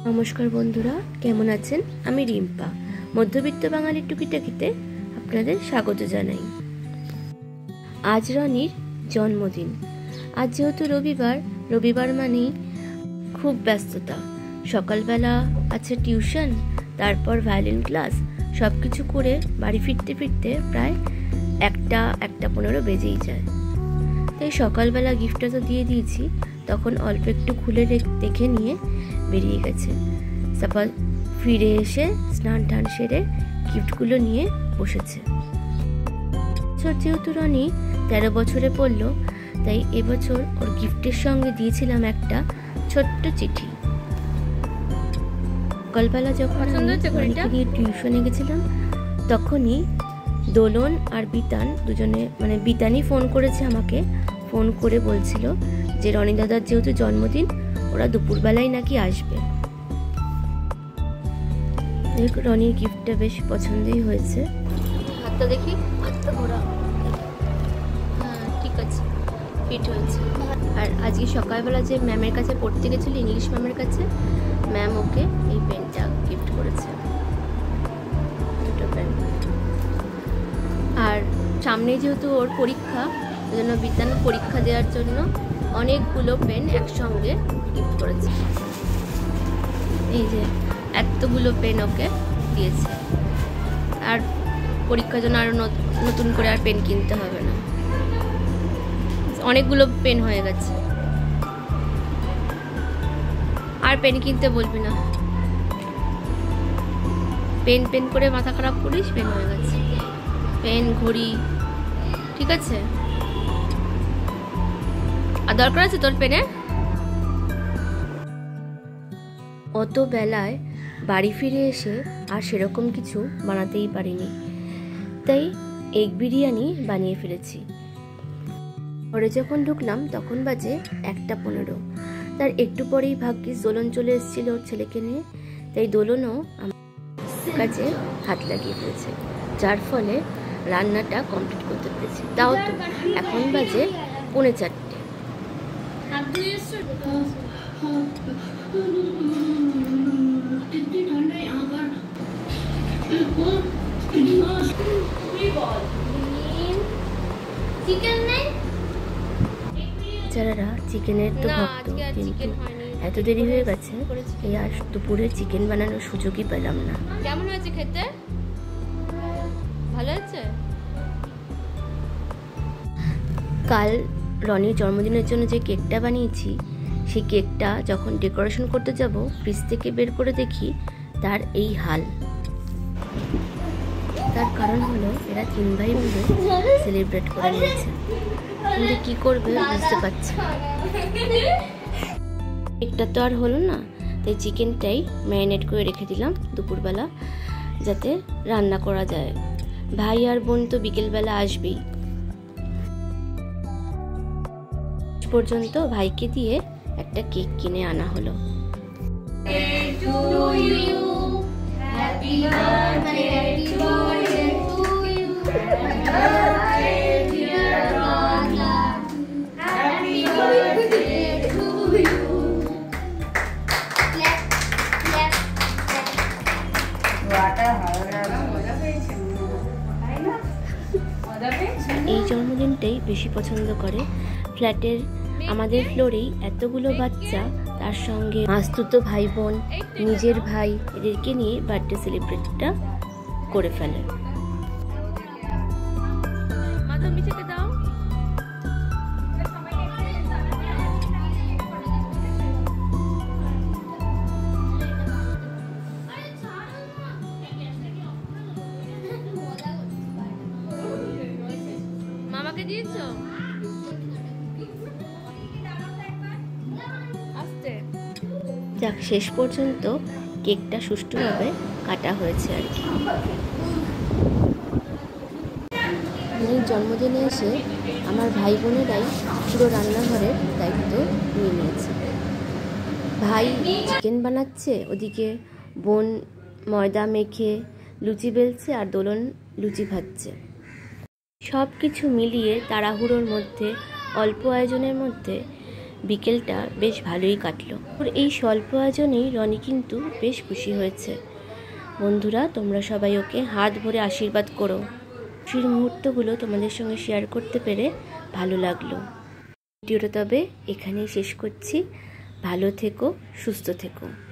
নমস্কার বন্ধুরা, কেমন আছেন? আমি রিম্পা, মধ্যবিত্ত বাঙালির টুকিটাকিতে আপনাদের স্বাগত জানাই। আজ রনির জন্মদিন। আজ যেহেতু রবিবার মানেই খুব ব্যস্ততা। সকালবেলা আছে টিউশন, তারপর ভায়োলিন ক্লাস, সব কিছু করে বাড়ি ফিরতে ফিরতে প্রায় 1:15 বেজেই যায়। তাই সকালবেলা গিফটটা তো দিয়ে দিয়েছি, তখন অল্প একটু খুলে দেখে নিয়ে বেরিয়ে গেছে। তারপর ফিরে এসে স্নান টান সেরে গিফটগুলো নিয়ে বসেছে। যেহেতু রনি 13 বছরে পড়লো, তাই এবছর ওর গিফটের সঙ্গে দিয়েছিলাম একটা ছোট্ট চিঠি। সকালবেলা যখন রনিকে নিয়ে টিউশনে গেছিলাম, তখনই দোলন আর বিতান দুজনে, বিতানই ফোন করেছে আমাকে। ফোন করে বলছিল যে রনি দাদার যেহেতু জন্মদিন, ওরা দুপুরবেলায় নাকি আসবে। রনির গিফটটা বেশ পছন্দই হয়েছে। হাতটা দেখি, হাতটা ঘোরা, হ্যাঁ ঠিক আছে, ফিট হয়েছে। আর আজকে সকালবেলা যে ম্যামের কাছে পড়তে গেছিল, ইংলিশ ম্যামের কাছে, ম্যাম ওকে এই পেনটা গিফট করেছে, দুটো পেন। আর সামনে যেহেতু ওর পরীক্ষা, ওই জন্য বিদ্যান পরীক্ষা দেওয়ার জন্য অনেকগুলো পেন একসঙ্গে গিফট করেছে। এই যে এতগুলো পেন ওকে দিয়েছে। আর পরীক্ষার জন্য আরো নতুন করে আর পেন কিনতে হবে না, অনেকগুলো পেন হয়ে গেছে। আর পেন কিনতে বলবি না, পেন করে মাথা খারাপ করিস, পেন হয়ে গেছে। পেন, ঘড়ি, ঠিক আছে। আর দরকার আছে তোর পেনের? অত বেলায় বাড়ি ফিরে এসে আর সেরকম কিছু বানাতেই পারিনি, তাই এগ বিরিয়ানি বানিয়ে ফেলেছি। ঘরে যখন ঢুকলাম তখন বাজে 1:15। তার একটু পরেই ভাগ্যিস দোলন চলে এসেছিল ওর ছেলেকে নিয়ে, তাই দোলনও আমার কাছে হাত লাগিয়ে ফেলেছে, যার ফলে রান্নাটা কমপ্লিট করতে পেরেছি। তাও তো এখন বাজে 3:45। যারা চিকেনের তো ভক্ত, কিন্তু এত দেরি হয়ে গেছে, এই আজ দুপুরে চিকেন বানানোর সুযোগই পেলাম না। কেমন হয়েছে খেতে? ভালো আছে। কাল রনির জন্মদিনের জন্য যে কেকটা বানিয়েছি, সেই কেকটা যখন ডেকোরেশন করতে যাব, ফ্রিজ থেকে বের করে দেখি তার এই হাল। তার কারণ হলো এরা 3 ভাই মিলে সেলিব্রেট করে নিয়েছে, কিন্তু কি করবে বুঝতে পারছি। কেকটা তো আর হলো না, তাই চিকেনটাই ম্যারিনেট করে রেখে দিলাম দুপুরবেলা, যাতে রান্না করা যায়। ভাই আর বোন তো বিকেলবেলা আসবেই। পর্যন্ত ভাইকে দিয়ে একটা কেক কিনে আনা হলো। এই জন্মদিনটাই বেশি পছন্দ করে। ফ্ল্যাটের আমাদের ফ্লোরেই এতগুলো বাচ্চা, তার সঙ্গে মাস্তুতো ভাই বোন, নিজের ভাই, এদেরকে নিয়ে বার্থডে সেলিব্রেটটা করে ফেলে। মামাকে দিয়েছো? যাক, শেষ পর্যন্ত কেকটা সুষ্ঠুভাবে কাটা হয়েছে আর কি। এই জন্মদিনে এসে আমার ভাই বোনেরাই পুরো রান্নাঘরের দায়িত্ব নিয়ে নিয়েছে। ভাই চিকেন বানাচ্ছে, ওদিকে বোন ময়দা মেখে লুচি বেলছে, আর দোলন লুচি ভাজছে। সব কিছু মিলিয়ে তাড়াহুড়োর মধ্যে, অল্প আয়োজনের মধ্যে বিকেলটা বেশ ভালোই কাটলো। ওর এই স্বল্প আয়োজনেই রনি কিন্তু বেশ খুশি হয়েছে। বন্ধুরা, তোমরা সবাই ওকে হাত ভরে আশীর্বাদ করো। খুশির মুহূর্তগুলো তোমাদের সঙ্গে শেয়ার করতে পেরে ভালো লাগলো। ভিডিওটা তবে এখানেই শেষ করছি। ভালো থেকো, সুস্থ থেকো।